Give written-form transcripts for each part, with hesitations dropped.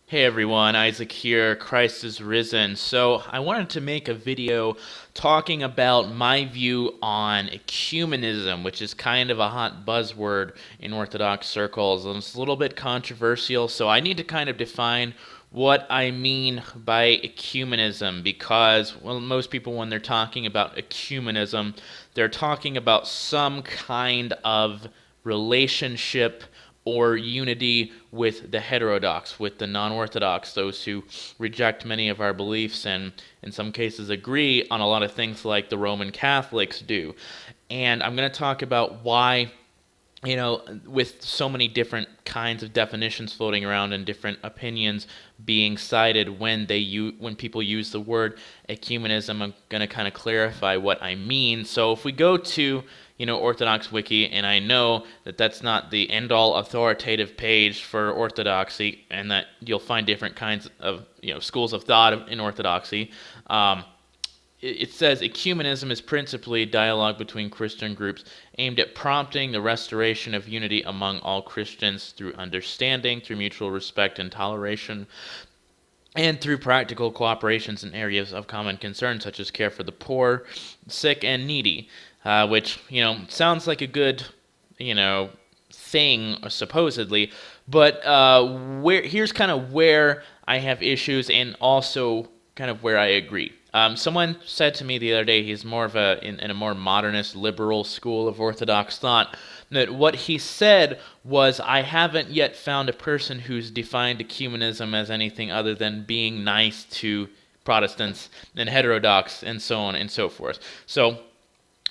Hey everyone, Isaac here, Christ is risen. So I wanted to make a video talking about my view on ecumenism, which is kind of a hot buzzword in Orthodox circles, and it's a little bit controversial, so I need to kind of define what I mean by ecumenism because, well, most people when they're talking about ecumenism, they're talking about some kind of relationship or unity with the heterodox, with the non-Orthodox, those who reject many of our beliefs and in some cases agree on a lot of things like the Roman Catholics do. And I'm going to talk about why, with so many different kinds of definitions floating around and different opinions being cited when people use the word ecumenism, I'm going to kind of clarify what I mean. So if we go to Orthodox Wiki, and I know that that's not the end-all authoritative page for Orthodoxy, and that you'll find different kinds of schools of thought in Orthodoxy. It says ecumenism is principally dialogue between Christian groups aimed at prompting the restoration of unity among all Christians through understanding, through mutual respect and toleration, and through practical cooperations in areas of common concern such as care for the poor, sick, and needy, which sounds like a good thing supposedly, but here's kind of where I have issues and also kind of where I agree. Someone said to me the other day, he's more of in a more modernist liberal school of Orthodox thought, that what he said was, I haven't yet found a person who's defined ecumenism as anything other than being nice to Protestants and heterodox and so on and so forth. So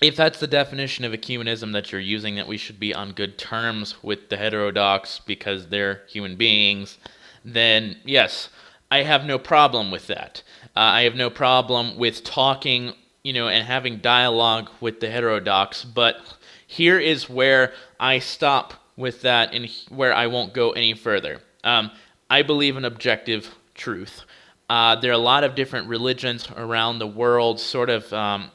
if that's the definition of ecumenism that you're using, that we should be on good terms with the heterodox because they're human beings, then yes, I have no problem with that. I have no problem with talking, and having dialogue with the heterodox, but here is where I stop with that and where I won't go any further. I believe in objective truth. There are a lot of different religions around the world, sort of,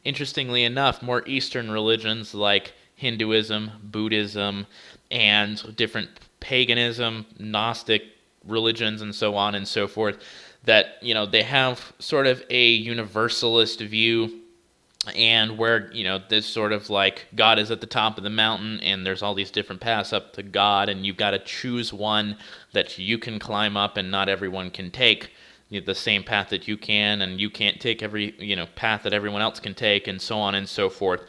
interestingly enough, more Eastern religions like Hinduism, Buddhism, and different paganism, Gnostic religions, and so on and so forth, that they have sort of a universalist view, and where this sort of like God is at the top of the mountain and there's all these different paths up to God, and you've got to choose one that you can climb up, and not everyone can take the same path that you can, and you can't take every path that everyone else can take, and so on and so forth.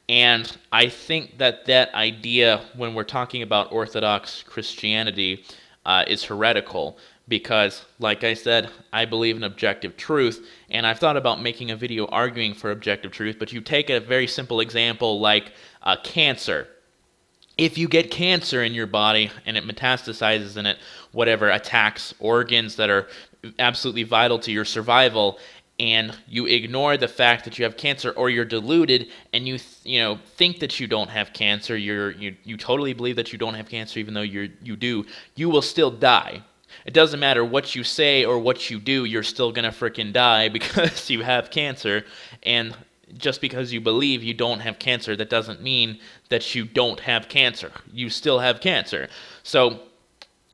And I think that idea, when we're talking about Orthodox Christianity, is heretical, because, like I said, I believe in objective truth, and I've thought about making a video arguing for objective truth, but you take a very simple example like cancer. If you get cancer in your body and it metastasizes and it attacks organs that are absolutely vital to your survival, and you ignore the fact that you have cancer, or you're deluded and you think that you don't have cancer, you totally believe that you don't have cancer even though you do, you will still die. It doesn't matter what you say or what you do, you're still gonna frickin' die because you have cancer. And just because you believe you don't have cancer, that doesn't mean that you don't have cancer. You still have cancer. So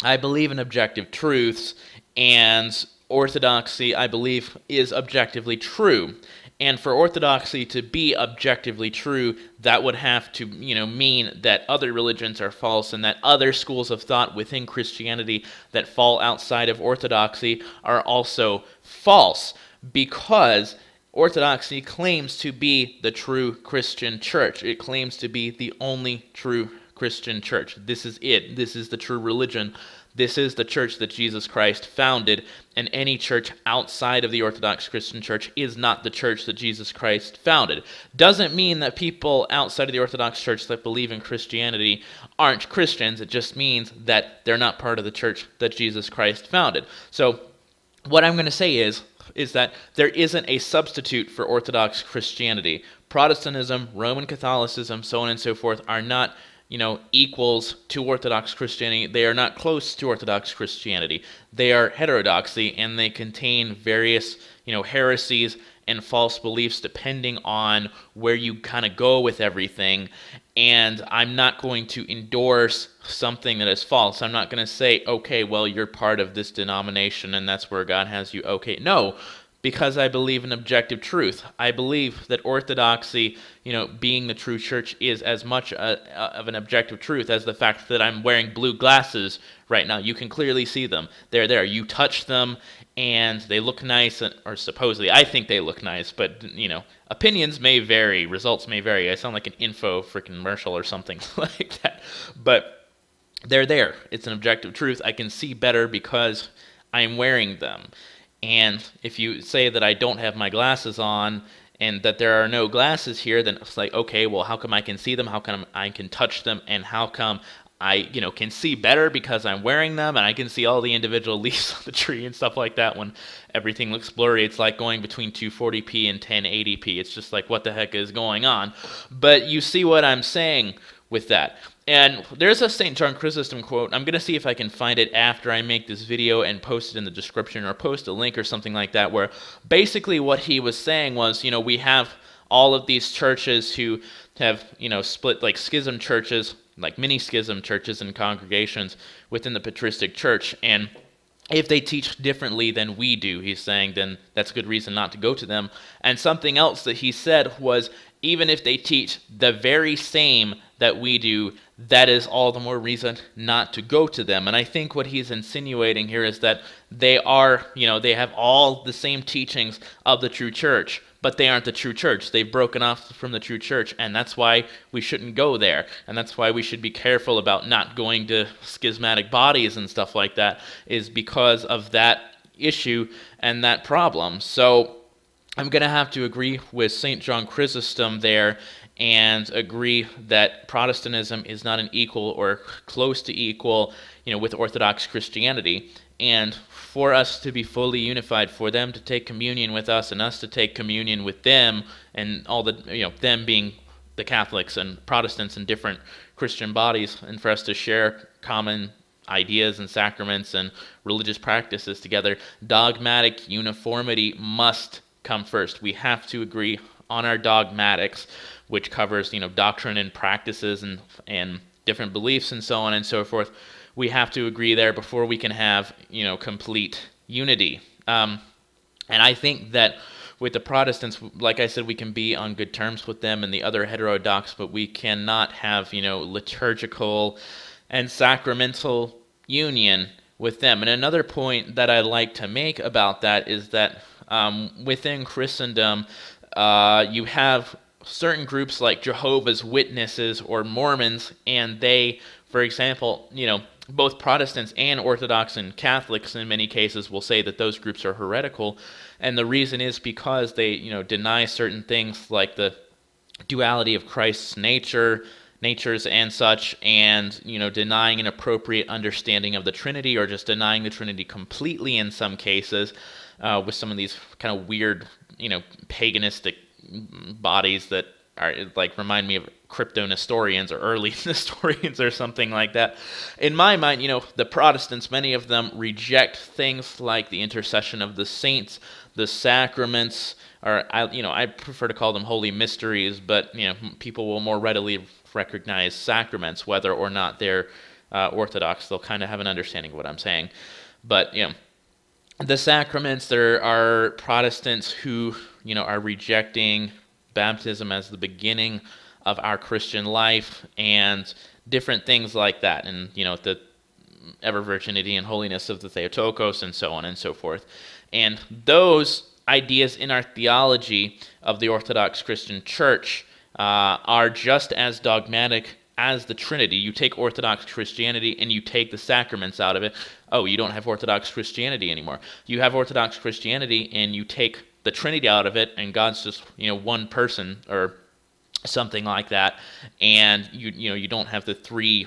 I believe in objective truths, and Orthodoxy, I believe, is objectively true. And for Orthodoxy to be objectively true, that would have to, mean that other religions are false, and that other schools of thought within Christianity that fall outside of Orthodoxy are also false, because Orthodoxy claims to be the true Christian church. It claims to be the only true Christian church. This is it. This is the true religion. This is the church that Jesus Christ founded, and any church outside of the Orthodox Christian Church is not the church that Jesus Christ founded. Doesn't mean that people outside of the Orthodox Church that believe in Christianity aren't Christians. It just means that they're not part of the church that Jesus Christ founded. So what I'm going to say is that there isn't a substitute for Orthodox Christianity. Protestantism, Roman Catholicism, so on and so forth are not equals to Orthodox Christianity. They are not close to Orthodox Christianity. They are heterodoxy, and they contain various, heresies and false beliefs depending on where you kind of go with everything. And I'm not going to endorse something that is false. I'm not going to say, okay, well, you're part of this denomination and that's where God has you. Okay, no, because I believe in objective truth. I believe that orthodoxy, being the true church, is as much of an objective truth as the fact that I'm wearing blue glasses right now. You can clearly see them. They're there. You touch them, and they look nice, or supposedly, I think they look nice, but, opinions may vary, results may vary. I sound like an info freaking commercial or something like that. But they're there. It's an objective truth. I can see better because I'm wearing them. And if you say that I don't have my glasses on and that there are no glasses here, then it's like, okay, well, how come I can see them? How come I can touch them? And how come I, can see better because I'm wearing them and I can see all the individual leaves on the tree and stuff like that when everything looks blurry? It's like going between 240p and 1080p. It's just like, what the heck is going on? But you see what I'm saying with that. And there's a St. John Chrysostom quote. I'm going to see if I can find it after I make this video and post it in the description or post a link or something like that, where basically what he was saying was, we have all of these churches who have, split like schism churches, like mini schism churches and congregations within the patristic church. And if they teach differently than we do, he's saying, then that's a good reason not to go to them. And something else that he said was, even if they teach the very same that we do, that is all the more reason not to go to them. And I think what he's insinuating here is that they are, they have all the same teachings of the true church, but they aren't the true church. They've broken off from the true church, and that's why we shouldn't go there. And that's why we should be careful about not going to schismatic bodies and stuff like that, is because of that issue and that problem. So I'm going to have to agree with St. John Chrysostom there and agree that Protestantism is not an equal or close to equal, with Orthodox Christianity. And for us to be fully unified, for them to take communion with us and us to take communion with them, and all the, them being the Catholics and Protestants and different Christian bodies, and for us to share common ideas and sacraments and religious practices together, dogmatic uniformity must come first. We have to agree on our dogmatics, which covers, doctrine and practices and different beliefs and so on and so forth. We have to agree there before we can have, complete unity. And I think that with the Protestants, like I said, we can be on good terms with them and the other heterodox, but we cannot have, liturgical and sacramental union with them. And another point that I'd like to make about that is that within Christendom, you have certain groups like Jehovah's Witnesses or Mormons, and they, for example, both Protestants and Orthodox and Catholics in many cases will say that those groups are heretical, and the reason is because they, deny certain things like the duality of Christ's natures and such, and, denying an appropriate understanding of the Trinity, or just denying the Trinity completely in some cases, with some of these kind of weird, paganistic bodies that are like remind me of crypto-Nestorians or early Nestorians or something like that. In my mind, the Protestants, many of them reject things like the intercession of the saints, the sacraments, or I prefer to call them holy mysteries, but people will more readily recognize sacraments, whether or not they're Orthodox. They'll kind of have an understanding of what I'm saying. But the sacraments, there are Protestants who are rejecting baptism as the beginning of our Christian life and different things like that, and the ever virginity and holiness of the Theotokos and so on and so forth. And those ideas in our theology of the Orthodox Christian Church are just as dogmatic as the Trinity. You take Orthodox Christianity and you take the sacraments out of it. Oh, you don't have Orthodox Christianity anymore. You have Orthodox Christianity and you take the Trinity out of it, and God's just one person or something like that, and you don't have the three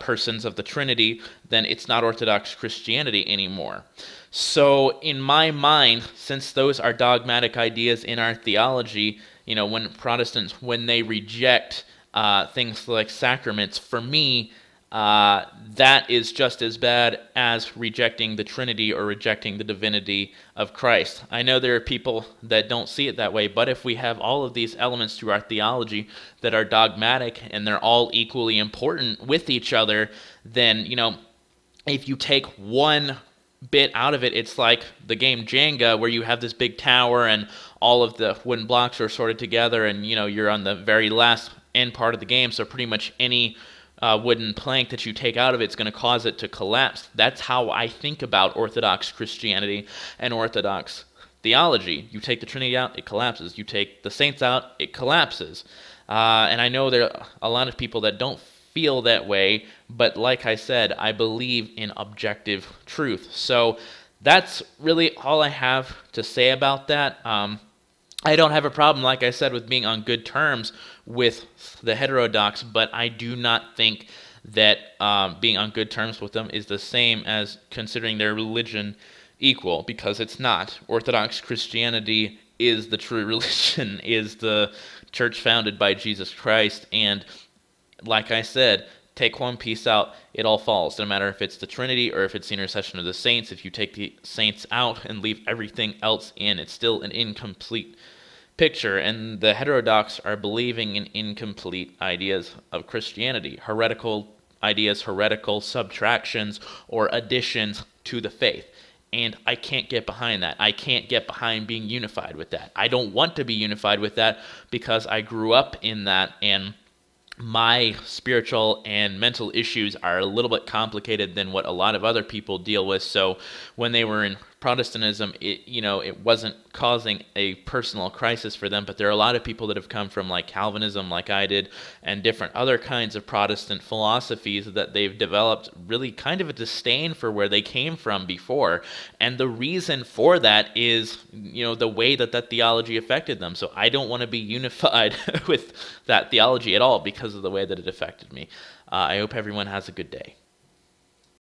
persons of the Trinity, then it's not Orthodox Christianity anymore. So in my mind, since those are dogmatic ideas in our theology, when Protestants, when they reject things like sacraments, for me, that is just as bad as rejecting the Trinity or rejecting the divinity of Christ. I know there are people that don't see it that way, but if we have all of these elements to our theology that are dogmatic and they're all equally important with each other, then, if you take one bit out of it, it's like the game Jenga, where you have this big tower and all of the wooden blocks are sorted together, and you're on the very last end part of the game, so pretty much any wooden plank that you take out of it's going to cause it to collapse. That's how I think about Orthodox Christianity and Orthodox theology. You take the Trinity out, it collapses. You take the saints out, it collapses. And I know there are a lot of people that don't feel that way, but like I said, I believe in objective truth. So that's really all I have to say about that. I don't have a problem, like I said, with being on good terms with the heterodox, but I do not think that being on good terms with them is the same as considering their religion equal, because it's not. Orthodox Christianity is the true religion, is the church founded by Jesus Christ, and like I said, take one piece out, it all falls. No matter if it's the Trinity or if it's the intercession of the saints. If you take the saints out and leave everything else in, it's still an incomplete picture. And the heterodox are believing in incomplete ideas of Christianity, heretical ideas, heretical subtractions or additions to the faith. And I can't get behind that. I can't get behind being unified with that. I don't want to be unified with that because I grew up in that, and my spiritual and mental issues are a little bit complicated than what a lot of other people deal with. So when they were in Protestantism, it wasn't causing a personal crisis for them, but there are a lot of people that have come from like Calvinism, like I did, and different other kinds of Protestant philosophies that they've developed really kind of a disdain for where they came from before. And the reason for that is, the way that that theology affected them. So I don't want to be unified with that theology at all because of the way that it affected me. I hope everyone has a good day.